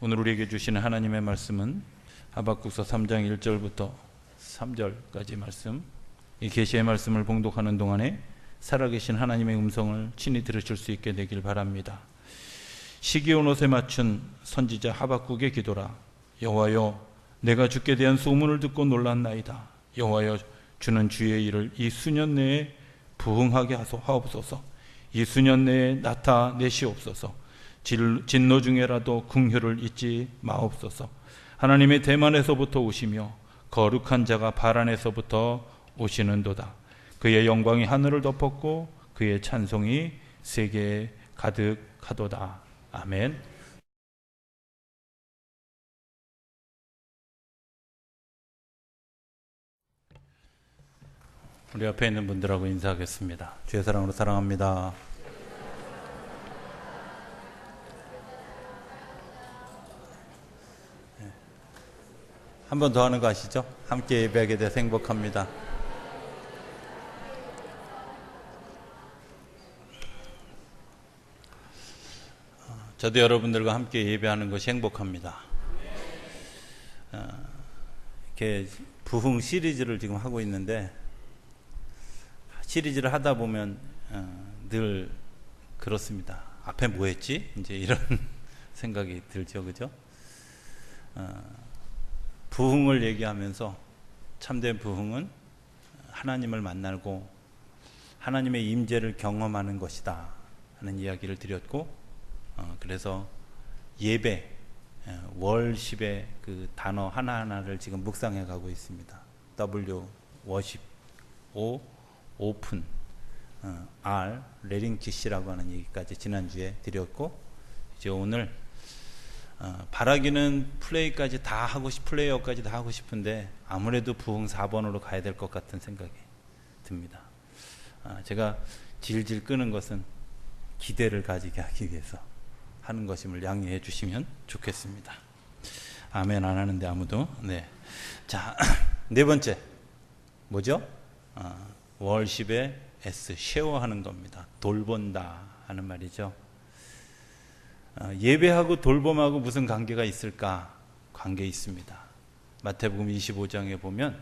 오늘 우리에게 주시는 하나님의 말씀은 하박국서 3장 1절부터 3절까지 말씀, 이 계시의 말씀을 봉독하는 동안에 살아계신 하나님의 음성을 친히 들으실 수 있게 되길 바랍니다. 시기온 옷에 맞춘 선지자 하박국의 기도라. 여호와여, 내가 주께 대한 소문을 듣고 놀랐나이다. 여호와여, 주는 주의 일을 이 수년 내에 부응하게 하옵소서. 이 수년 내에 나타내시옵소서. 진노 중에라도 긍휼을 잊지 마옵소서. 하나님의 대만에서부터 오시며 거룩한 자가 바란에서부터 오시는도다. 그의 영광이 하늘을 덮었고 그의 찬송이 세계에 가득하도다. 아멘. 우리 옆에 있는 분들하고 인사하겠습니다. 주의 사랑으로 사랑합니다. 한 번 더 하는 거 아시죠? 함께 예배하게 돼서 행복합니다. 저도 여러분들과 함께 예배하는 것이 행복합니다. 이렇게 부흥 시리즈를 지금 하고 있는데, 시리즈를 하다 보면 늘 그렇습니다. 앞에 뭐 했지? 이제 이런 생각이 들죠, 그죠? 부흥을 얘기하면서 참된 부흥은 하나님을 만나고 하나님의 임재를 경험하는 것이다 하는 이야기를 드렸고, 그래서 예배, 월십의 그 단어 하나하나를 지금 묵상해 가고 있습니다. W, 워십, O, 오픈, R, 레링키시라고 하는 얘기까지 지난주에 드렸고, 이제 오늘 바라기는 플레이어까지 다 하고 싶은데 아무래도 부흥 4번으로 가야 될 것 같은 생각이 듭니다. 제가 질질 끄는 것은 기대를 가지게 하기 위해서 하는 것임을 양해해 주시면 좋겠습니다. 아멘 안 하는데 아무도. 네. 자, 네 번째 뭐죠? 월십의 S, 쉐어하는 겁니다. 돌본다 하는 말이죠. 예배하고 돌봄하고 무슨 관계가 있을까? 관계 있습니다. 마태복음 25장에 보면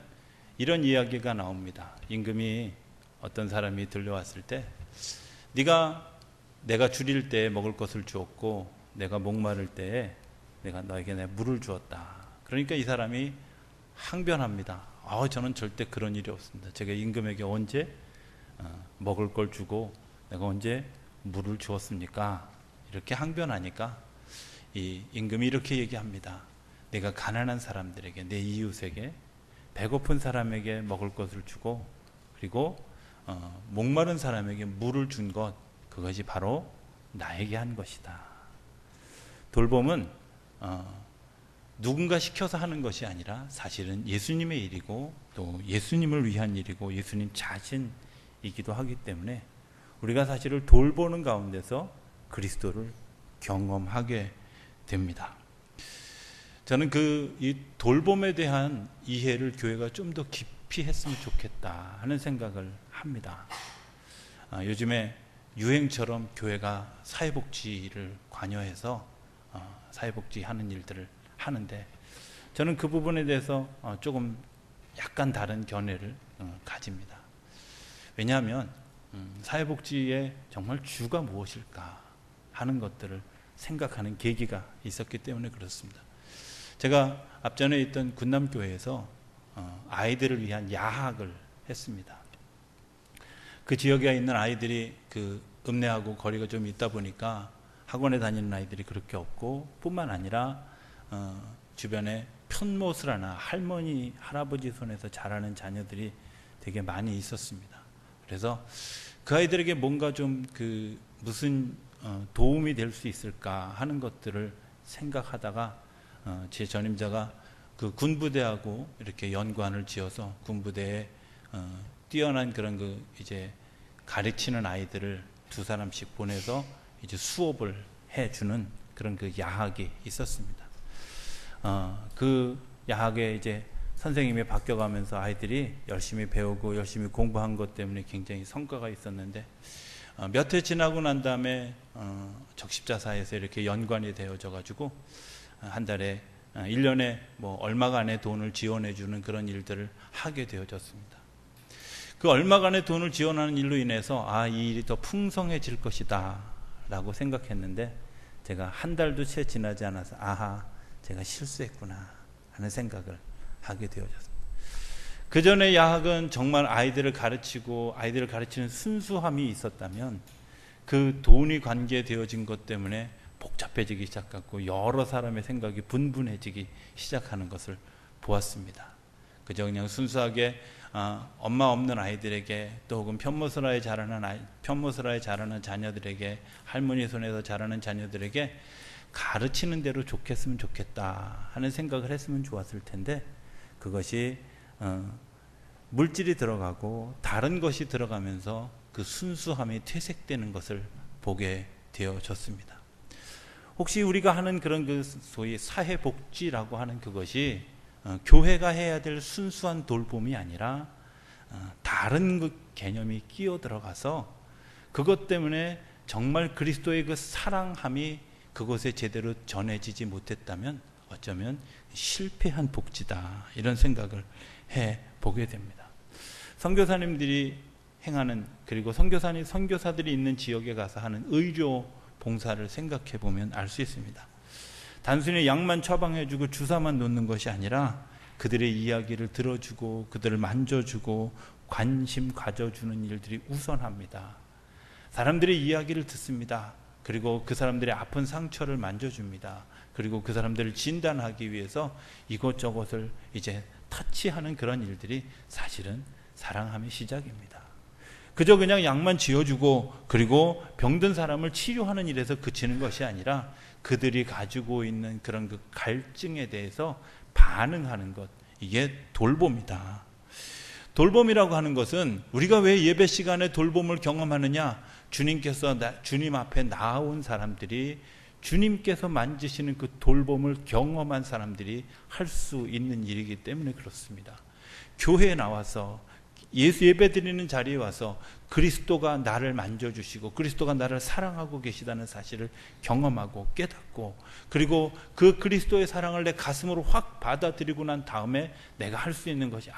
이런 이야기가 나옵니다. 임금이 어떤 사람이 들려왔을 때, 내가 줄일 때 먹을 것을 주었고 내가 목마를 때에 내가 너에게 내 물을 주었다. 그러니까 이 사람이 항변합니다. 저는 절대 그런 일이 없습니다. 제가 임금에게 언제 먹을 걸 주고 내가 언제 물을 주었습니까? 이렇게 항변하니까 이 임금이 이렇게 얘기합니다. 내가 가난한 사람들에게, 내 이웃에게, 배고픈 사람에게 먹을 것을 주고 그리고 목마른 사람에게 물을 준 것, 그것이 바로 나에게 한 것이다. 돌봄은 누군가 시켜서 하는 것이 아니라 사실은 예수님의 일이고 또 예수님을 위한 일이고 예수님 자신이기도 하기 때문에 우리가 사실을 돌보는 가운데서 그리스도를 경험하게 됩니다. 저는 이 돌봄에 대한 이해를 교회가 좀 더 깊이 했으면 좋겠다 하는 생각을 합니다. 요즘에 유행처럼 교회가 사회복지를 관여해서 사회복지 하는 일들을 하는데, 저는 그 부분에 대해서 조금 약간 다른 견해를 가집니다. 왜냐하면 사회복지의 정말 주가 무엇일까 하는 것들을 생각하는 계기가 있었기 때문에 그렇습니다. 제가 앞전에 있던 군남교회에서 아이들을 위한 야학을 했습니다. 그 지역에 있는 아이들이 그 읍내하고 거리가 좀 있다 보니까 학원에 다니는 아이들이 그렇게 없고, 뿐만 아니라 주변에 편못을 하나 할머니 할아버지 손에서 자라는 자녀들이 되게 많이 있었습니다. 그래서 그 아이들에게 뭔가 좀 무슨 도움이 될 수 있을까 하는 것들을 생각하다가 제 전임자가 그 군부대하고 이렇게 연관을 지어서 군부대에 뛰어난 그런 이제 가르치는 아이들을 두 사람씩 보내서 이제 수업을 해주는 그런 야학이 있었습니다. 그 야학에 이제 선생님이 바뀌어가면서 아이들이 열심히 배우고 열심히 공부한 것 때문에 굉장히 성과가 있었는데, 몇 해 지나고 난 다음에 적십자사에서 이렇게 연관이 되어져 가지고 한 달에 1년에 뭐 얼마간의 돈을 지원해 주는 그런 일들을 하게 되어졌습니다. 그 얼마간의 돈을 지원하는 일로 인해서 이 일이 더 풍성해질 것이다 라고 생각했는데, 제가 한 달도 채 지나지 않아서 제가 실수했구나 하는 생각을 하게 되어졌습니다. 그 전에 야학은 정말 아이들을 가르치는 순수함이 있었다면, 그 돈이 관계되어진 것 때문에 복잡해지기 시작했고 여러 사람의 생각이 분분해지기 시작하는 것을 보았습니다. 그저 그냥 순수하게 엄마 없는 아이들에게, 또 혹은 편모스라에 자라는 자녀들에게, 할머니 손에서 자라는 자녀들에게 가르치는 대로 좋겠으면 좋겠다 하는 생각을 했으면 좋았을 텐데, 그것이 물질이 들어가고 다른 것이 들어가면서 그 순수함이 퇴색되는 것을 보게 되어졌습니다. 혹시 우리가 하는 그런 그 소위 사회복지라고 하는 그것이 교회가 해야 될 순수한 돌봄이 아니라 다른 그 개념이 끼어 들어가서 그것 때문에 정말 그리스도의 그 사랑함이 그곳에 제대로 전해지지 못했다면 어쩌면 실패한 복지다, 이런 생각을 해보게 됩니다. 선교사님들이 행하는, 그리고 선교사들이 있는 지역에 가서 하는 의료 봉사를 생각해 보면 알 수 있습니다. 단순히 약만 처방해주고 주사만 놓는 것이 아니라 그들의 이야기를 들어주고 그들을 만져주고 관심 가져주는 일들이 우선합니다. 사람들의 이야기를 듣습니다. 그리고 그 사람들의 아픈 상처를 만져줍니다. 그리고 그 사람들을 진단하기 위해서 이것저것을 이제 터치하는 그런 일들이 사실은 사랑함의 시작입니다. 그저 그냥 약만 지어주고 그리고 병든 사람을 치료하는 일에서 그치는 것이 아니라 그들이 가지고 있는 그런 그 갈증에 대해서 반응하는 것, 이게 돌봄이다. 돌봄이라고 하는 것은 우리가 왜 예배 시간에 돌봄을 경험하느냐? 주님께서 주님 앞에 나온 사람들이, 주님께서 만지시는 그 돌봄을 경험한 사람들이 할 수 있는 일이기 때문에 그렇습니다. 교회에 나와서 예배 드리는 자리에 와서 그리스도가 나를 만져주시고 그리스도가 나를 사랑하고 계시다는 사실을 경험하고 깨닫고, 그리고 그 그리스도의 사랑을 내 가슴으로 확 받아들이고 난 다음에 내가 할 수 있는 것이,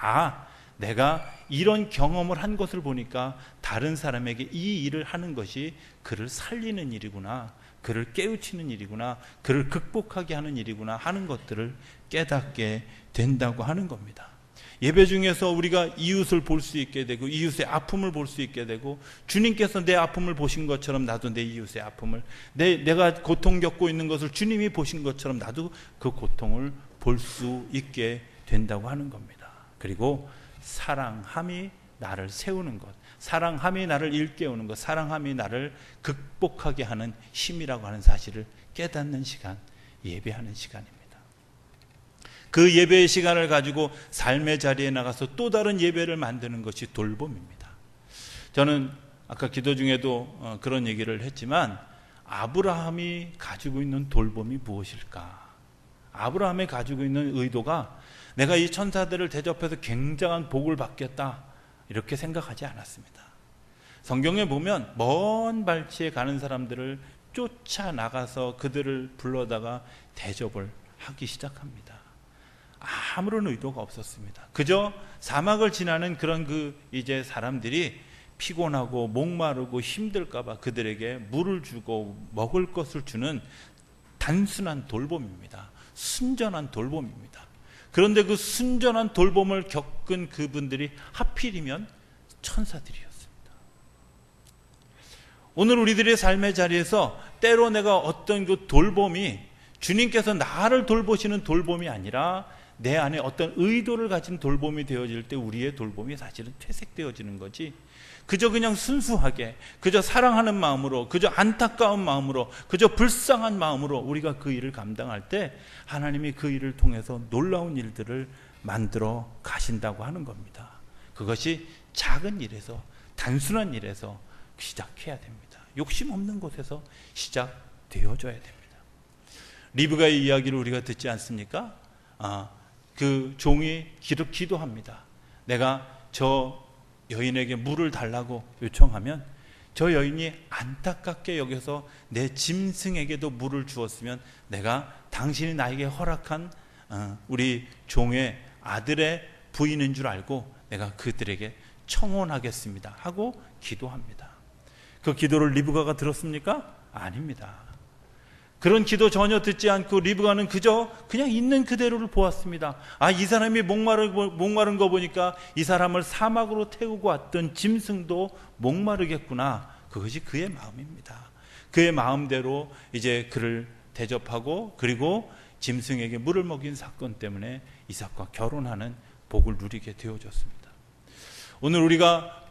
내가 이런 경험을 한 것을 보니까 다른 사람에게 이 일을 하는 것이 그를 살리는 일이구나, 그를 깨우치는 일이구나, 그를 극복하게 하는 일이구나 하는 것들을 깨닫게 된다고 하는 겁니다. 예배 중에서 우리가 이웃을 볼 수 있게 되고 이웃의 아픔을 볼 수 있게 되고, 주님께서 내 아픔을 보신 것처럼 나도 내 이웃의 아픔을, 내가 고통 겪고 있는 것을 주님이 보신 것처럼 나도 그 고통을 볼 수 있게 된다고 하는 겁니다. 그리고 사랑함이 나를 세우는 것, 사랑함이 나를 일깨우는 것, 사랑함이 나를 극복하게 하는 힘이라고 하는 사실을 깨닫는 시간, 예배하는 시간입니다. 그 예배의 시간을 가지고 삶의 자리에 나가서 또 다른 예배를 만드는 것이 돌봄입니다. 저는 아까 기도 중에도 그런 얘기를 했지만, 아브라함이 가지고 있는 돌봄이 무엇일까? 아브라함이 가지고 있는 의도가 내가 이 천사들을 대접해서 굉장한 복을 받겠다, 이렇게 생각하지 않았습니다. 성경에 보면 먼 발치에 가는 사람들을 쫓아나가서 그들을 불러다가 대접을 하기 시작합니다. 아무런 의도가 없었습니다. 그저 사막을 지나는 그런 이제 사람들이 피곤하고 목마르고 힘들까봐 그들에게 물을 주고 먹을 것을 주는 단순한 돌봄입니다. 순전한 돌봄입니다. 그런데 그 순전한 돌봄을 겪은 그분들이 하필이면 천사들이었습니다. 오늘 우리들의 삶의 자리에서 때로 내가 어떤 그 돌봄이 주님께서 나를 돌보시는 돌봄이 아니라 내 안에 어떤 의도를 가진 돌봄이 되어질 때 우리의 돌봄이 사실은 퇴색되어지는 거지, 그저 그냥 순수하게, 그저 사랑하는 마음으로, 그저 안타까운 마음으로, 그저 불쌍한 마음으로 우리가 그 일을 감당할 때 하나님이 그 일을 통해서 놀라운 일들을 만들어 가신다고 하는 겁니다. 그것이 작은 일에서, 단순한 일에서 시작해야 됩니다. 욕심 없는 곳에서 시작되어져야 됩니다. 리브가의 이야기를 우리가 듣지 않습니까? 그 종이 기도합니다. 내가 저 여인에게 물을 달라고 요청하면 저 여인이 안타깝게 여겨서 내 짐승에게도 물을 주었으면 내가 당신이 나에게 허락한 우리 종의 아들의 부인인 줄 알고 내가 그들에게 청혼하겠습니다 하고 기도합니다. 그 기도를 리브가가 들었습니까? 아닙니다. 그런 기도 전혀 듣지 않고 리브가는 그냥 있는 그대로를 보았습니다. 이 사람이 목마른 거 보니까 이 사람을 사막으로 태우고 왔던 짐승도 목마르겠구나. 그것이 그의 마음입니다. 그의 마음대로 이제 그를 대접하고 그리고 짐승에게 물을 먹인 사건 때문에 이삭과 결혼하는 복을 누리게 되어졌습니다. 오늘 우리가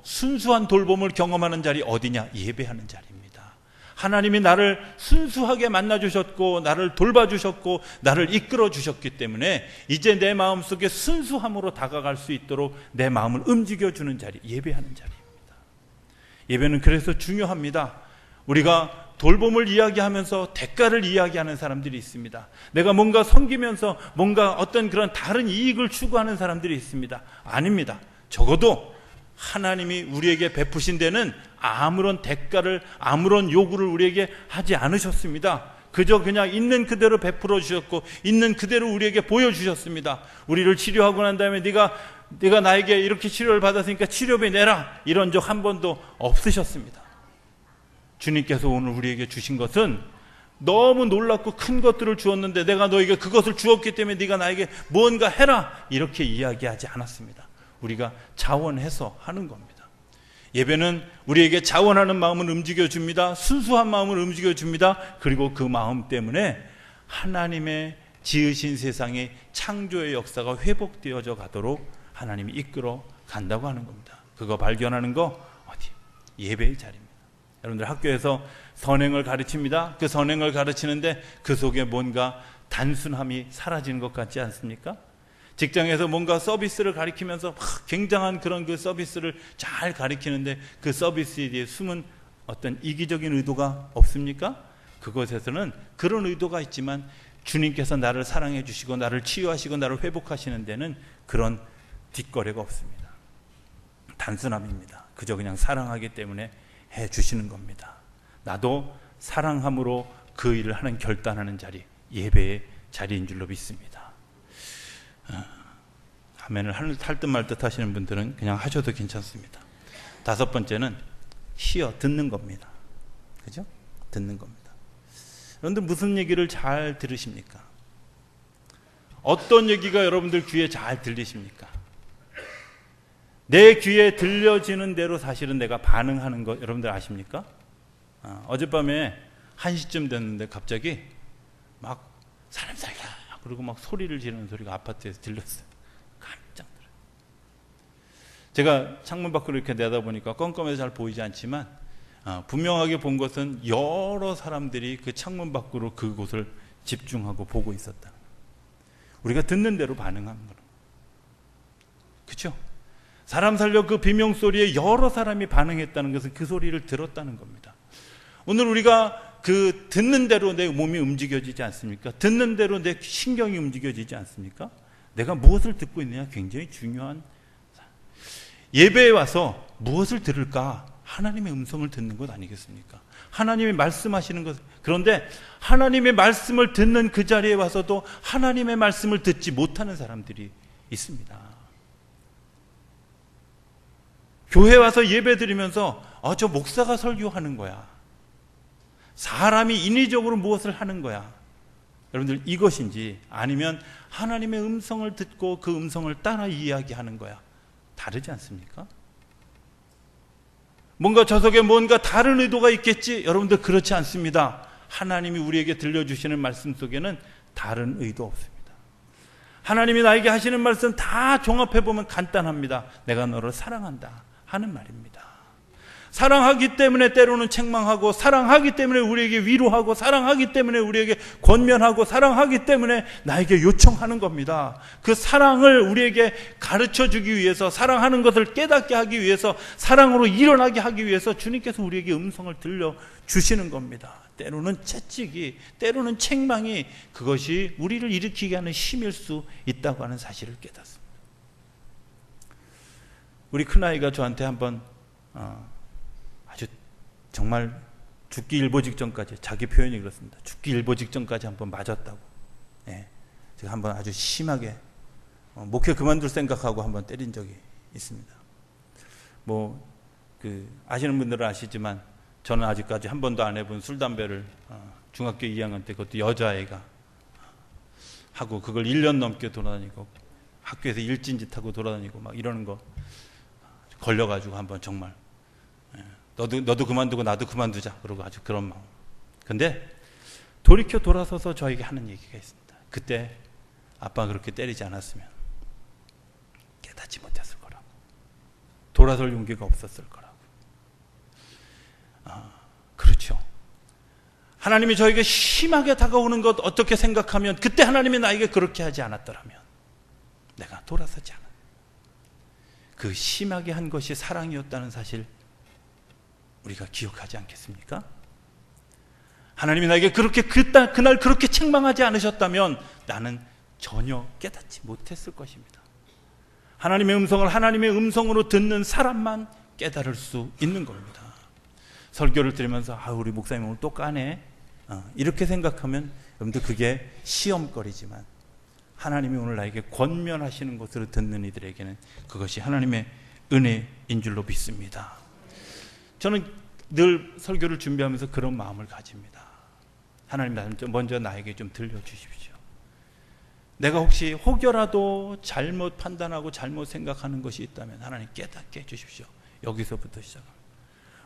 순수한 돌봄을 경험하는 자리 어디냐? 예배하는 자리입니다. 하나님이 나를 순수하게 만나주셨고 나를 돌봐주셨고 나를 이끌어주셨기 때문에 이제 내 마음속에 순수함으로 다가갈 수 있도록 내 마음을 움직여주는 자리, 예배하는 자리입니다. 예배는 그래서 중요합니다. 우리가 돌봄을 이야기하면서 대가를 이야기하는 사람들이 있습니다. 내가 뭔가 섬기면서 뭔가 어떤 그런 다른 이익을 추구하는 사람들이 있습니다. 아닙니다. 적어도 하나님이 우리에게 베푸신 데는 아무런 대가를, 아무런 요구를 우리에게 하지 않으셨습니다. 그저 그냥 있는 그대로 베풀어 주셨고 있는 그대로 우리에게 보여주셨습니다. 우리를 치료하고 난 다음에 네가 나에게 이렇게 치료를 받았으니까 치료비 내라, 이런 적 한 번도 없으셨습니다. 주님께서 오늘 우리에게 주신 것은 너무 놀랍고 큰 것들을 주었는데 내가 너에게 그것을 주었기 때문에 네가 나에게 무언가 해라, 이렇게 이야기하지 않았습니다. 우리가 자원해서 하는 겁니다. 예배는 우리에게 자원하는 마음을 움직여줍니다. 순수한 마음을 움직여줍니다. 그리고 그 마음 때문에 하나님의 지으신 세상의 창조의 역사가 회복되어져 가도록 하나님이 이끌어 간다고 하는 겁니다. 그거 발견하는 거 어디? 예배의 자리입니다. 여러분들 학교에서 선행을 가르칩니다. 그 선행을 가르치는데 그 속에 뭔가 단순함이 사라지는 것 같지 않습니까? 직장에서 뭔가 서비스를 가리키면서 굉장한 그런 그 서비스를 잘 가리키는데 그 서비스에 대해 숨은 어떤 이기적인 의도가 없습니까? 그것에서는 그런 의도가 있지만 주님께서 나를 사랑해 주시고 나를 치유하시고 나를 회복하시는 데는 그런 뒷거래가 없습니다. 단순함입니다. 그저 그냥 사랑하기 때문에 해 주시는 겁니다. 나도 사랑함으로 그 일을 하는 결단하는 자리, 예배의 자리인 줄로 믿습니다. 아멘을 할 듯 말 듯 하시는 분들은 그냥 하셔도 괜찮습니다. 5번째는 듣는 겁니다. 그죠? 듣는 겁니다. 여러분들 무슨 얘기를 잘 들으십니까? 어떤 얘기가 여러분들 귀에 잘 들리십니까? 내 귀에 들려지는 대로 사실은 내가 반응하는 거 여러분들 아십니까? 어젯밤에 1시쯤 됐는데 갑자기 막 사람 살다 그리고 막 소리를 지르는 소리가 아파트에서 들렸어요. 깜짝 놀랐어요. 제가 창문 밖으로 이렇게 내다보니까 껌껌해서 잘 보이지 않지만 분명하게 본 것은 여러 사람들이 그 창문 밖으로 그곳을 집중하고 보고 있었다. 우리가 듣는 대로 반응하는 거예요. 그렇죠? 사람 살려 그 비명소리에 여러 사람이 반응했다는 것은 그 소리를 들었다는 겁니다. 오늘 우리가 그 듣는 대로 내 몸이 움직여지지 않습니까? 듣는 대로 내 신경이 움직여지지 않습니까? 내가 무엇을 듣고 있느냐 굉장히 중요한. 예배에 와서 무엇을 들을까? 하나님의 음성을 듣는 것 아니겠습니까? 하나님이 말씀하시는 것. 그런데 하나님의 말씀을 듣는 그 자리에 와서도 하나님의 말씀을 듣지 못하는 사람들이 있습니다. 교회 와서 예배 드리면서 저 목사가 설교하는 거야, 사람이 인위적으로 무엇을 하는 거야, 여러분들 이것인지 아니면 하나님의 음성을 듣고 그 음성을 따라 이야기하는 거야, 다르지 않습니까? 뭔가 저 속에 뭔가 다른 의도가 있겠지? 여러분들 그렇지 않습니다. 하나님이 우리에게 들려주시는 말씀 속에는 다른 의도 없습니다. 하나님이 나에게 하시는 말씀 다 종합해보면 간단합니다. 내가 너를 사랑한다 하는 말입니다. 사랑하기 때문에 때로는 책망하고, 사랑하기 때문에 우리에게 위로하고, 사랑하기 때문에 우리에게 권면하고, 사랑하기 때문에 나에게 요청하는 겁니다. 그 사랑을 우리에게 가르쳐주기 위해서, 사랑하는 것을 깨닫게 하기 위해서, 사랑으로 일어나게 하기 위해서 주님께서 우리에게 음성을 들려주시는 겁니다. 때로는 채찍이, 때로는 책망이 그것이 우리를 일으키게 하는 힘일 수 있다고 하는 사실을 깨닫습니다. 우리 큰아이가 저한테 한번 아주 정말 죽기 일보 직전까지, 자기 표현이 그렇습니다. 죽기 일보 직전까지 한번 맞았다고. 예, 제가 한번 아주 심하게 목회 그만둘 생각하고 한번 때린 적이 있습니다. 아시는 분들은 아시지만 저는 아직까지 한 번도 안 해본 술, 담배를 중학교 2학년 때 그것도 여자애가 하고 그걸 1년 넘게 돌아다니고 학교에서 일진짓 하고 돌아다니고 막 이러는 거 걸려가지고 한번 정말 너도 그만두고 나도 그만두자 그러고 아주 그런 마음. 근데 돌이켜 돌아서서 저에게 하는 얘기가 있습니다. 그때 아빠가 그렇게 때리지 않았으면 깨닫지 못했을 거라고, 돌아설 용기가 없었을 거라고. 그렇죠. 하나님이 저에게 심하게 다가오는 것 어떻게 생각하면, 그때 하나님이 나에게 그렇게 하지 않았더라면 내가 돌아서지 않아. 그 심하게 한 것이 사랑이었다는 사실 우리가 기억하지 않겠습니까? 하나님이 나에게 그렇게 그날 그렇게 책망하지 않으셨다면 나는 전혀 깨닫지 못했을 것입니다. 하나님의 음성을 하나님의 음성으로 듣는 사람만 깨달을 수 있는 겁니다. 설교를 들으면서 우리 목사님 오늘 또 까네, 이렇게 생각하면 여러분들 그게 시험거리지만 하나님이 오늘 나에게 권면하시는 것으로 듣는 이들에게는 그것이 하나님의 은혜인 줄로 믿습니다. 저는 늘 설교를 준비하면서 그런 마음을 가집니다. 하나님, 먼저 나에게 좀 들려주십시오. 내가 혹시 혹여라도 잘못 판단하고 잘못 생각하는 것이 있다면 하나님 깨닫게 해주십시오. 여기서부터 시작합니다.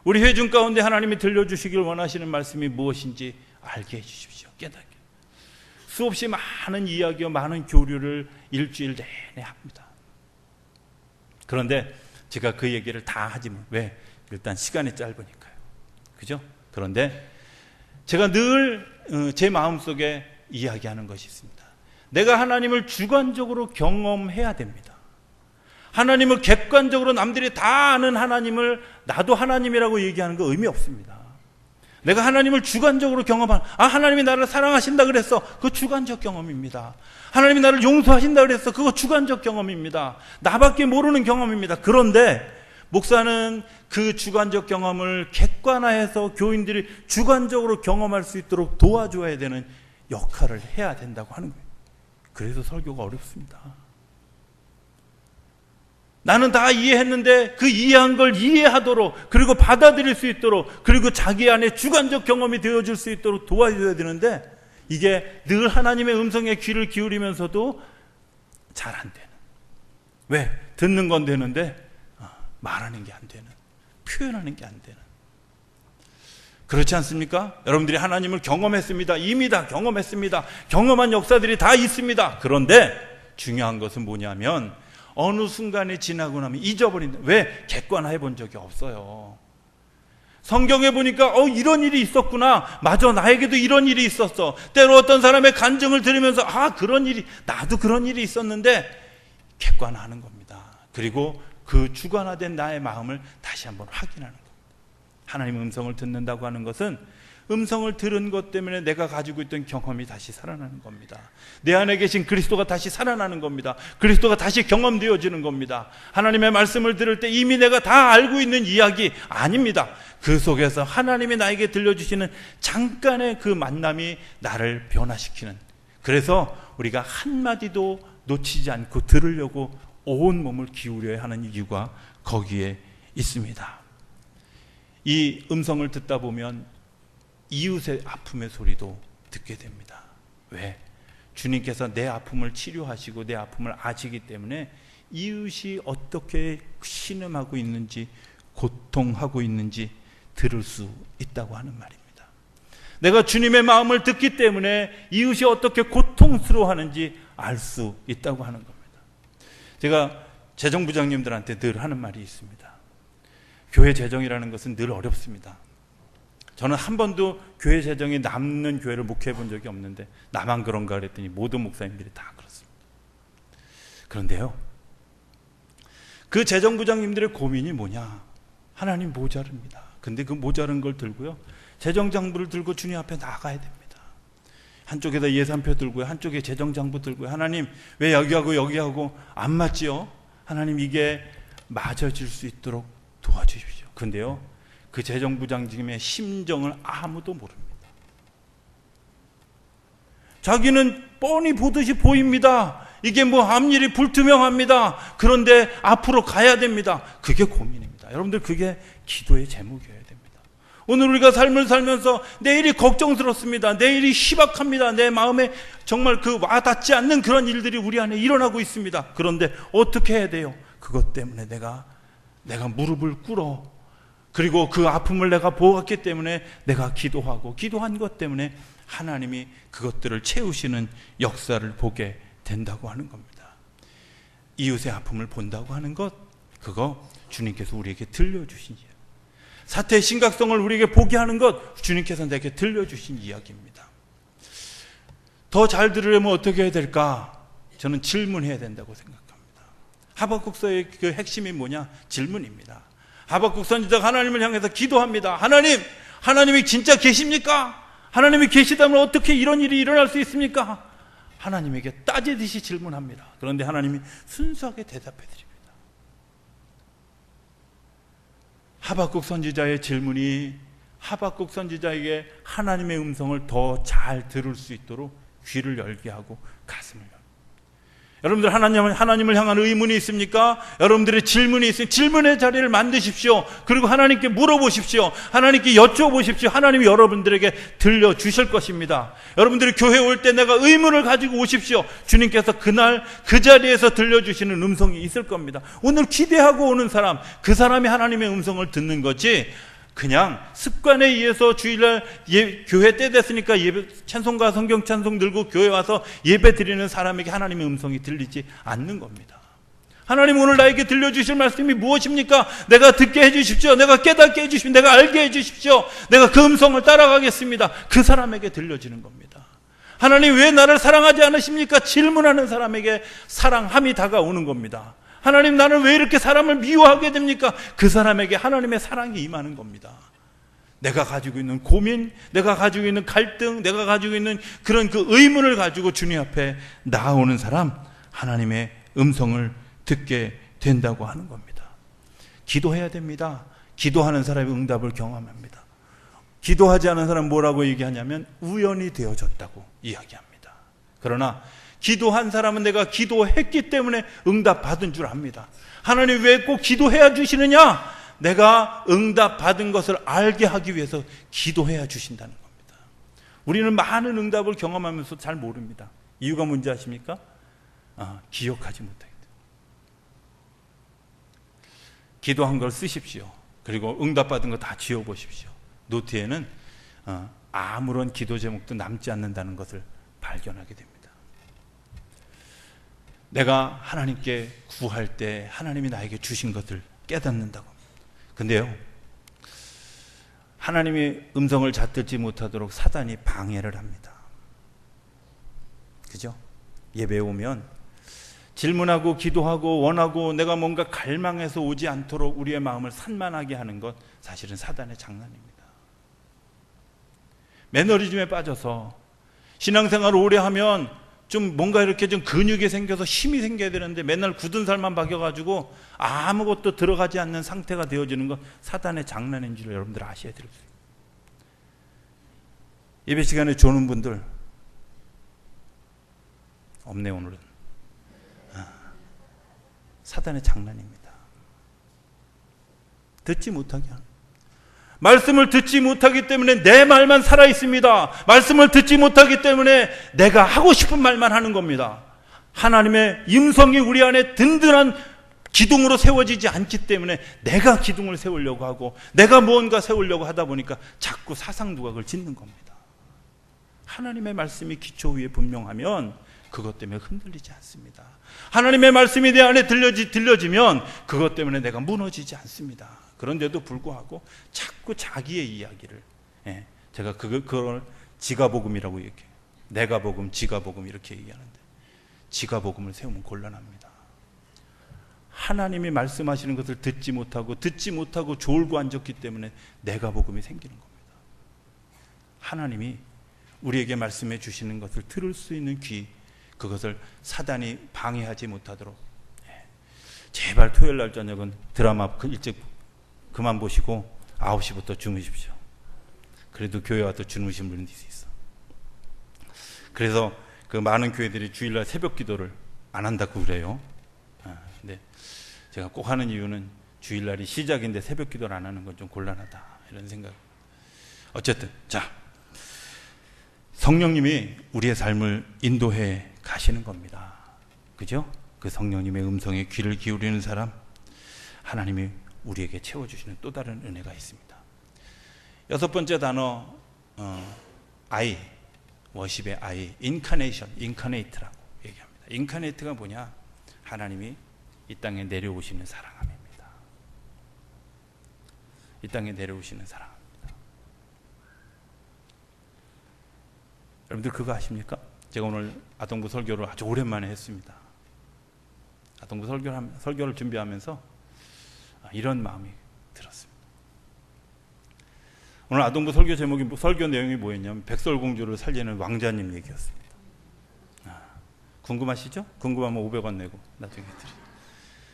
우리 회중 가운데 하나님이 들려주시길 원하시는 말씀이 무엇인지 알게 해주십시오. 깨닫게. 수없이 많은 이야기와 많은 교류를 일주일 내내 합니다. 그런데 제가 그 얘기를 다 하지 뭐. 왜? 일단 시간이 짧으니까요. 그죠? 그런데 제가 늘 제 마음속에 이야기하는 것이 있습니다. 내가 하나님을 주관적으로 경험해야 됩니다. 하나님을 객관적으로 남들이 다 아는 하나님을 나도 하나님이라고 얘기하는 거 의미 없습니다. 내가 하나님을 주관적으로 경험하는, 하나님이 나를 사랑하신다 그랬어. 그거 주관적 경험입니다. 하나님이 나를 용서하신다 그랬어. 그거 주관적 경험입니다. 나밖에 모르는 경험입니다. 그런데 목사는 그 주관적 경험을 객관화해서 교인들이 주관적으로 경험할 수 있도록 도와줘야 되는 역할을 해야 된다고 하는 거예요. 그래서 설교가 어렵습니다. 나는 다 이해했는데 그 이해한 걸 이해하도록, 그리고 받아들일 수 있도록, 그리고 자기 안에 주관적 경험이 되어줄 수 있도록 도와줘야 되는데 이게 늘 하나님의 음성에 귀를 기울이면서도 잘 안 되는. 왜? 듣는 건 되는데 말하는 게 안 되는, 표현하는 게 안 되는. 그렇지 않습니까? 여러분들이 하나님을 경험했습니다. 이미 다 경험했습니다. 경험한 역사들이 다 있습니다. 그런데 중요한 것은 뭐냐면 어느 순간이 지나고 나면 잊어버린다. 왜? 객관화해 본 적이 없어요. 성경에 보니까 이런 일이 있었구나. 맞아, 나에게도 이런 일이 있었어. 때로 어떤 사람의 간증을 들으면서 그런 일이, 나도 그런 일이 있었는데 객관화하는 겁니다. 그리고 그 주관화된 나의 마음을 다시 한번 확인하는 겁니다. 하나님의 음성을 듣는다고 하는 것은 음성을 들은 것 때문에 내가 가지고 있던 경험이 다시 살아나는 겁니다. 내 안에 계신 그리스도가 다시 살아나는 겁니다. 그리스도가 다시 경험되어지는 겁니다. 하나님의 말씀을 들을 때 이미 내가 다 알고 있는 이야기 아닙니다. 그 속에서 하나님이 나에게 들려주시는 잠깐의 그 만남이 나를 변화시키는, 그래서 우리가 한마디도 놓치지 않고 들으려고 온 몸을 기울여야 하는 이유가 거기에 있습니다. 이 음성을 듣다 보면 이웃의 아픔의 소리도 듣게 됩니다. 왜? 주님께서 내 아픔을 치료하시고 내 아픔을 아시기 때문에 이웃이 어떻게 신음하고 있는지, 고통하고 있는지 들을 수 있다고 하는 말입니다. 내가 주님의 마음을 듣기 때문에 이웃이 어떻게 고통스러워하는지 알 수 있다고 하는 겁니다. 제가 재정부장님들한테 늘 하는 말이 있습니다. 교회 재정이라는 것은 늘 어렵습니다. 저는 한 번도 교회 재정이 남는 교회를 목회해 본 적이 없는데 나만 그런가 그랬더니 모든 목사님들이 다 그렇습니다. 그런데요, 그 재정부장님들의 고민이 뭐냐? 하나님 모자릅니다. 근데 그 모자른 걸 들고요, 재정장부를 들고 주님 앞에 나가야 됩니다. 한쪽에다 예산표 들고요, 한쪽에 재정장부 들고요. 하나님, 왜 여기하고 여기하고 안 맞지요? 하나님, 이게 맞아질 수 있도록 도와주십시오. 근데요, 그 재정부장님의 심정을 아무도 모릅니다. 자기는 뻔히 보듯이 보입니다. 이게 뭐 앞일이 불투명합니다. 그런데 앞으로 가야 됩니다. 그게 고민입니다. 여러분들, 그게 기도의 제목이어야 됩니다. 오늘 우리가 삶을 살면서 내일이 걱정스럽습니다. 내일이 희박합니다. 내 마음에 정말 그 와닿지 않는 그런 일들이 우리 안에 일어나고 있습니다. 그런데 어떻게 해야 돼요? 그것 때문에 내가 무릎을 꿇어, 그리고 그 아픔을 내가 보았기 때문에 내가 기도하고, 기도한 것 때문에 하나님이 그것들을 채우시는 역사를 보게 된다고 하는 겁니다. 이웃의 아픔을 본다고 하는 것, 그거 주님께서 우리에게 들려주신 이야기. 사태의 심각성을 우리에게 보게 하는 것, 주님께서 내게 들려주신 이야기입니다. 더 잘 들으려면 어떻게 해야 될까? 저는 질문해야 된다고 생각합니다. 하박국서의 그 핵심이 뭐냐? 질문입니다. 하박국 선지자가 하나님을 향해서 기도합니다. 하나님이 진짜 계십니까? 하나님이 계시다면 어떻게 이런 일이 일어날 수 있습니까? 하나님에게 따지듯이 질문합니다. 그런데 하나님이 순수하게 대답해 드립니다. 하박국 선지자의 질문이 하박국 선지자에게 하나님의 음성을 더 잘 들을 수 있도록 귀를 열게 하고 가슴을 열게. 여러분들, 하나님을 향한 의문이 있습니까? 여러분들의 질문이 있으면 질문의 자리를 만드십시오. 그리고 하나님께 물어보십시오. 하나님께 여쭤보십시오. 하나님이 여러분들에게 들려주실 것입니다. 여러분들이 교회에 올 때 내가 의문을 가지고 오십시오. 주님께서 그날 그 자리에서 들려주시는 음성이 있을 겁니다. 오늘 기대하고 오는 사람, 그 사람이 하나님의 음성을 듣는 거지, 그냥 습관에 의해서 주일날 교회 때 됐으니까 찬송가 성경 찬송 들고 교회 와서 예배 드리는 사람에게 하나님의 음성이 들리지 않는 겁니다. 하나님 오늘 나에게 들려주실 말씀이 무엇입니까? 내가 듣게 해주십시오. 내가 깨닫게 해주십시오. 내가 알게 해주십시오. 내가 그 음성을 따라가겠습니다. 그 사람에게 들려지는 겁니다. 하나님 왜 나를 사랑하지 않으십니까? 질문하는 사람에게 사랑함이 다가오는 겁니다. 하나님, 나는 왜 이렇게 사람을 미워하게 됩니까? 그 사람에게 하나님의 사랑이 임하는 겁니다. 내가 가지고 있는 고민, 내가 가지고 있는 갈등, 내가 가지고 있는 그런 그 의문을 가지고 주님 앞에 나아오는 사람, 하나님의 음성을 듣게 된다고 하는 겁니다. 기도해야 됩니다. 기도하는 사람이 응답을 경험합니다. 기도하지 않은 사람은 뭐라고 얘기하냐면 우연이 되어졌다고 이야기합니다. 그러나 기도한 사람은 내가 기도했기 때문에 응답 받은 줄 압니다. 하나님 왜 꼭 기도해야 주시느냐? 내가 응답 받은 것을 알게 하기 위해서 기도해야 주신다는 겁니다. 우리는 많은 응답을 경험하면서 잘 모릅니다. 이유가 뭔지 아십니까? 기억하지 못하기 때문에. 기도한 걸 쓰십시오. 그리고 응답 받은 거 다 지워보십시오. 노트에는 아무런 기도 제목도 남지 않는다는 것을 발견하게 됩니다. 내가 하나님께 구할 때 하나님이 나에게 주신 것을 깨닫는다고. 근데요, 하나님의 음성을 잡듣지 못하도록 사단이 방해를 합니다. 그죠? 예배에 오면 질문하고 기도하고 원하고 내가 뭔가 갈망해서 오지 않도록 우리의 마음을 산만하게 하는 것, 사실은 사단의 장난입니다. 매너리즘에 빠져서 신앙생활을 오래 하면 좀 뭔가 이렇게 좀 근육이 생겨서 힘이 생겨야 되는데 맨날 굳은 살만 박여가지고 아무것도 들어가지 않는 상태가 되어지는 건 사단의 장난인 줄 여러분들 아셔야 돼요. 예배 시간에 조는 분들 없네 오늘은. 사단의 장난입니다. 듣지 못하게 하는. 말씀을 듣지 못하기 때문에 내 말만 살아있습니다. 말씀을 듣지 못하기 때문에 내가 하고 싶은 말만 하는 겁니다. 하나님의 음성이 우리 안에 든든한 기둥으로 세워지지 않기 때문에 내가 기둥을 세우려고 하고 내가 무언가 세우려고 하다 보니까 자꾸 사상두각을 짓는 겁니다. 하나님의 말씀이 기초 위에 분명하면 그것 때문에 흔들리지 않습니다. 하나님의 말씀이 내 안에 들려지면 그것 때문에 내가 무너지지 않습니다. 그런데도 불구하고 자꾸 자기의 이야기를, 제가 그걸 지가복음이라고 얘기해요. 내가 복음, 지가복음 이렇게 얘기하는데 지가복음을 세우면 곤란합니다. 하나님이 말씀하시는 것을 듣지 못하고 졸고 앉았기 때문에 내가 복음이 생기는 겁니다. 하나님이 우리에게 말씀해 주시는 것을 들을 수 있는 귀, 그것을 사단이 방해하지 못하도록 제발 토요일 날 저녁은 드라마 일찍 그만 보시고 9시부터 주무십시오. 그래도 교회 와서 주무신 분이 있어. 그래서 그 많은 교회들이 주일날 새벽 기도를 안 한다고 그래요. 근데 제가 꼭 하는 이유는 주일날이 시작인데 새벽 기도를 안 하는 건 좀 곤란하다 이런 생각. 어쨌든 자, 성령님이 우리의 삶을 인도해 가시는 겁니다. 그죠? 그 성령님의 음성에 귀를 기울이는 사람, 하나님이 우리에게 채워주시는 또 다른 은혜가 있습니다. 6번째 단어, I, 워십의 I, 인카네이션, 인카네이트라고 얘기합니다. 인카네이트가 뭐냐? 하나님이 이 땅에 내려오시는 사랑함입니다. 이 땅에 내려오시는 사랑합니다. 여러분들 그거 아십니까? 제가 오늘 아동부 설교를 아주 오랜만에 했습니다. 아동부 설교를 준비하면서 이런 마음이 들었습니다. 오늘 아동부 설교 제목이, 설교 내용이 뭐였냐면 백설공주를 살리는 왕자님 얘기였습니다. 궁금하시죠? 궁금하면 500원 내고 나중에 드려요.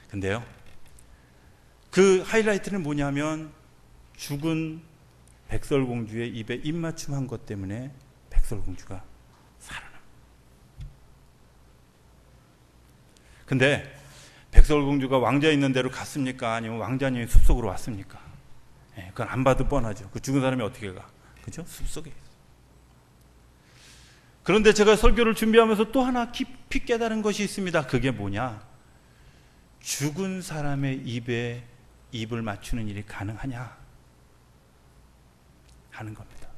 근데요, 그 하이라이트는 뭐냐면 죽은 백설공주의 입에 입맞춤한 것 때문에 백설공주가 살아납니다. 근데 백설공주가 왕자 있는 데로 갔습니까? 아니면 왕자님이 숲속으로 왔습니까? 그건 안 봐도 뻔하죠. 그 죽은 사람이 어떻게 가? 그죠? 숲속에 있어. 그런데 제가 설교를 준비하면서 또 하나 깊이 깨달은 것이 있습니다. 그게 뭐냐? 죽은 사람의 입에 입을 맞추는 일이 가능하냐? 하는 겁니다.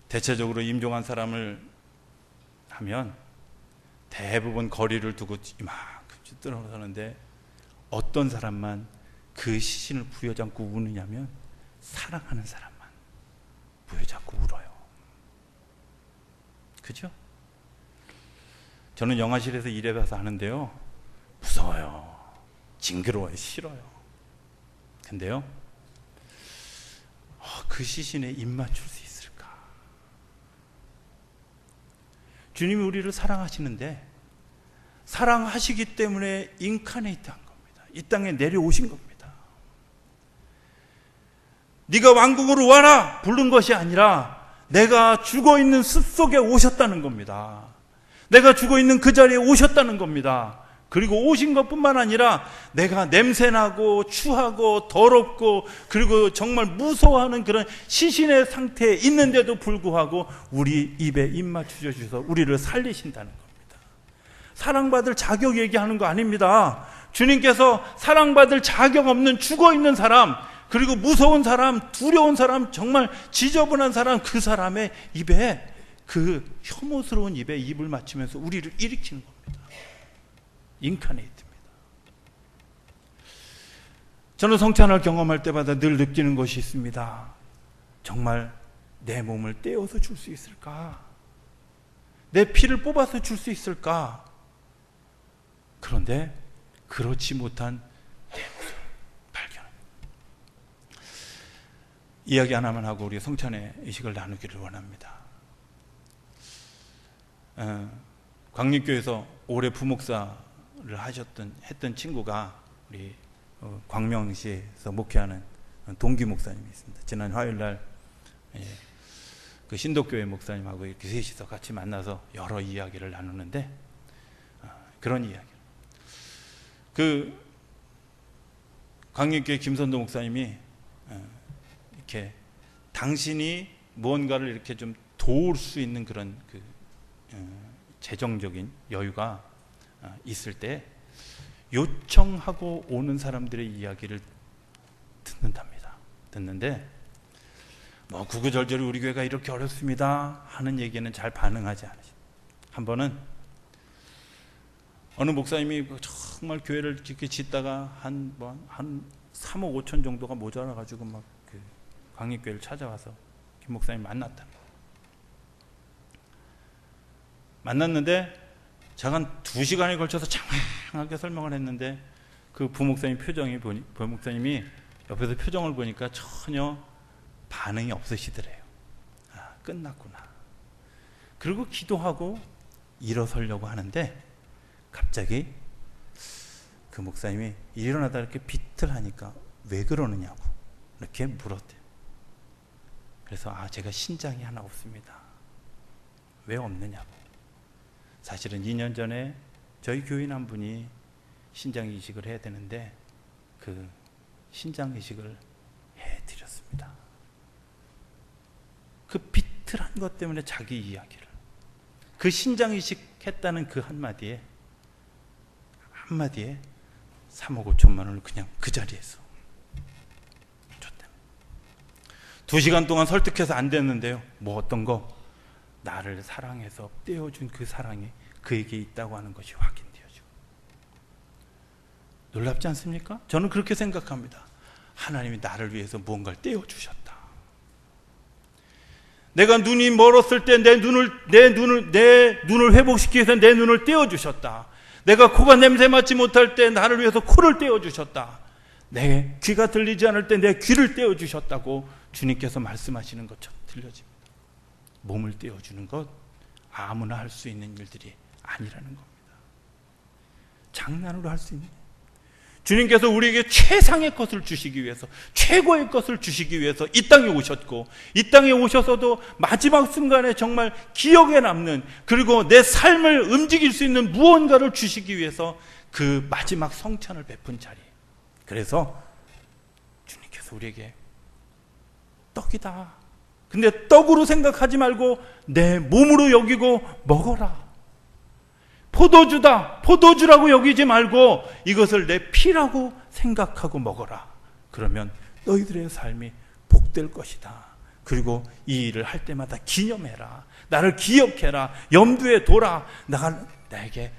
대체적으로 임종한 사람을 하면 대부분 거리를 두고 이만큼 떨어서는데 어떤 사람만 그 시신을 부여잡고 우느냐면 사랑하는 사람만 부여잡고 울어요. 그죠? 저는 영화실에서 일해봐서 하는데요, 무서워요. 징그러워요. 싫어요. 근데요, 그 시신에 입 맞출 수 있을까? 주님이 우리를 사랑하시는데 사랑하시기 때문에 인카네이트 한 겁니다. 이 땅에 내려오신 겁니다. 네가 왕국으로 와라 부른 것이 아니라 내가 죽어있는 숲속에 오셨다는 겁니다. 내가 죽어있는 그 자리에 오셨다는 겁니다. 그리고 오신 것뿐만 아니라 내가 냄새나고 추하고 더럽고 그리고 정말 무서워하는 그런 시신의 상태에 있는데도 불구하고 우리 입에 입 맞추셔 주셔서 우리를 살리신다는 겁니다. 사랑받을 자격 얘기하는 거 아닙니다. 주님께서 사랑받을 자격 없는 죽어있는 사람, 그리고 무서운 사람, 두려운 사람, 정말 지저분한 사람, 그 사람의 입에, 그 혐오스러운 입에 입을 맞추면서 우리를 일으키는 겁니다. 인카네이트입니다. 저는 성찬을 경험할 때마다 늘 느끼는 것이 있습니다. 정말 내 몸을 떼어서 줄 수 있을까? 내 피를 뽑아서 줄 수 있을까? 그런데 그렇지 못한 내 모습을 발견합니다. 이야기 하나만 하고 우리 성찬의 의식을 나누기를 원합니다. 광립교에서 오래 부목사를 했던 친구가 우리 광명시에서 목회하는 동기 목사님이 있습니다. 지난 화요일날 그 신도교회 목사님하고 이렇게 셋이서 같이 만나서 여러 이야기를 나누는데 그런 이야기. 그 광립교회 김선도 목사님이 이렇게 당신이 무언가를 이렇게 좀 도울 수 있는 그런 그 재정적인 여유가 있을 때 요청하고 오는 사람들의 이야기를 듣는답니다. 듣는데 뭐 구구절절히 우리 교회가 이렇게 어렵습니다 하는 얘기는 잘 반응하지 않으십니다. 한 번은 어느 목사님이 정말 교회를 이렇게 짓다가 한 3억 5천 정도가 모자라가지고 막 그 광립교회를 찾아와서 김 목사님 만났다. 만났는데 제가 한 2시간에 걸쳐서 장황하게 설명을 했는데 그 부목사님 부목사님이 옆에서 표정을 보니까 전혀 반응이 없으시더래요. 아, 끝났구나. 그리고 기도하고 일어서려고 하는데 갑자기 그 목사님이 일어나다 이렇게 비틀하니까 왜 그러느냐고 이렇게 물었대요. 그래서 제가 신장이 하나 없습니다. 왜 없느냐고. 사실은 2년 전에 저희 교인 한 분이 신장 이식을 해야 되는데 그 신장 이식을 해드렸습니다. 그 비틀한 것 때문에 자기 이야기를, 그 신장 이식했다는 그 한마디에 3억 5천만 원을 그냥 그 자리에서 줬다며. 2시간 동안 설득해서 안 됐는데요. 뭐 어떤 거? 나를 사랑해서 떼어준 그 사랑이 그에게 있다고 하는 것이 확인되어지고. 놀랍지 않습니까? 저는 그렇게 생각합니다. 하나님이 나를 위해서 무언가를 떼어주셨다. 내가 눈이 멀었을 때 내 눈을 회복시키기 위해서 내 눈을 떼어주셨다. 내가 코가 냄새 맡지 못할 때 나를 위해서 코를 떼어주셨다. 내 귀가 들리지 않을 때 내 귀를 떼어주셨다고 주님께서 말씀하시는 것처럼 들려집니다. 몸을 떼어주는 것 아무나 할 수 있는 일들이 아니라는 겁니다. 장난으로 할 수 있는, 주님께서 우리에게 최상의 것을 주시기 위해서, 최고의 것을 주시기 위해서 이 땅에 오셨고, 이 땅에 오셔서도 마지막 순간에 정말 기억에 남는, 그리고 내 삶을 움직일 수 있는 무언가를 주시기 위해서 그 마지막 성찬을 베푼 자리. 그래서 주님께서 우리에게 떡이다, 근데 떡으로 생각하지 말고 내 몸으로 여기고 먹어라. 포도주다, 포도주라고 여기지 말고 이것을 내 피라고 생각하고 먹어라. 그러면 너희들의 삶이 복될 것이다. 그리고 이 일을 할 때마다 기념해라. 나를 기억해라. 염두에 둬라. 나에게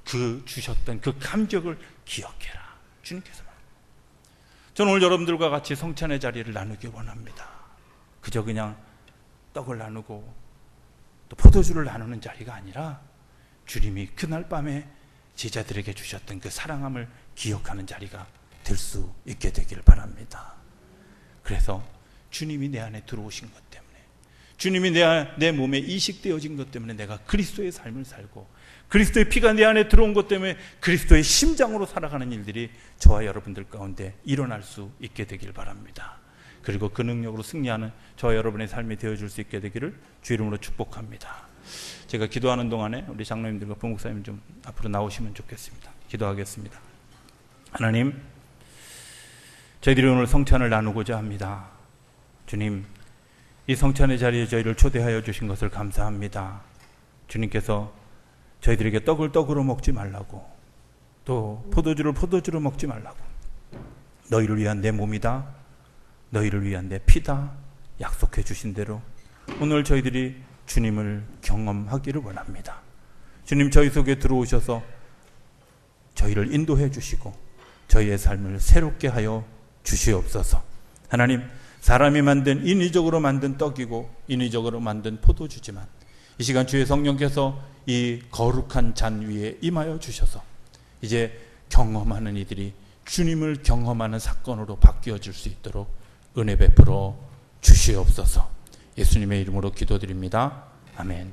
그 주셨던 그 감격을 기억해라. 주님께서 말합니다. 저는 오늘 여러분들과 같이 성찬의 자리를 나누기 원합니다. 그저 그냥 떡을 나누고 또 포도주를 나누는 자리가 아니라 주님이 그날 밤에 제자들에게 주셨던 그 사랑함을 기억하는 자리가 될 수 있게 되기를 바랍니다. 그래서 주님이 내 안에 들어오신 것 때문에, 주님이 내 몸에 이식되어진 것 때문에 내가 그리스도의 삶을 살고, 그리스도의 피가 내 안에 들어온 것 때문에 그리스도의 심장으로 살아가는 일들이 저와 여러분들 가운데 일어날 수 있게 되길 바랍니다. 그리고 그 능력으로 승리하는 저와 여러분의 삶이 되어줄 수 있게 되기를 주 이름으로 축복합니다. 제가 기도하는 동안에 우리 장로님들과 부목사님 좀 앞으로 나오시면 좋겠습니다. 기도하겠습니다. 하나님, 저희들이 오늘 성찬을 나누고자 합니다. 주님, 이 성찬의 자리에 저희를 초대하여 주신 것을 감사합니다. 주님께서 저희들에게 떡을 떡으로 먹지 말라고, 또 포도주를 포도주로 먹지 말라고, 너희를 위한 내 몸이다, 너희를 위한 내 피다 약속해 주신 대로 오늘 저희들이 주님을 경험하기를 원합니다. 주님, 저희 속에 들어오셔서 저희를 인도해 주시고 저희의 삶을 새롭게 하여 주시옵소서. 하나님, 사람이 만든 인위적으로 만든 떡이고 인위적으로 만든 포도주지만 이 시간 주의 성령께서 이 거룩한 잔 위에 임하여 주셔서 이제 경험하는 이들이 주님을 경험하는 사건으로 바뀌어질 수 있도록 은혜 베풀어 주시옵소서. 예수님의 이름으로 기도드립니다. 아멘.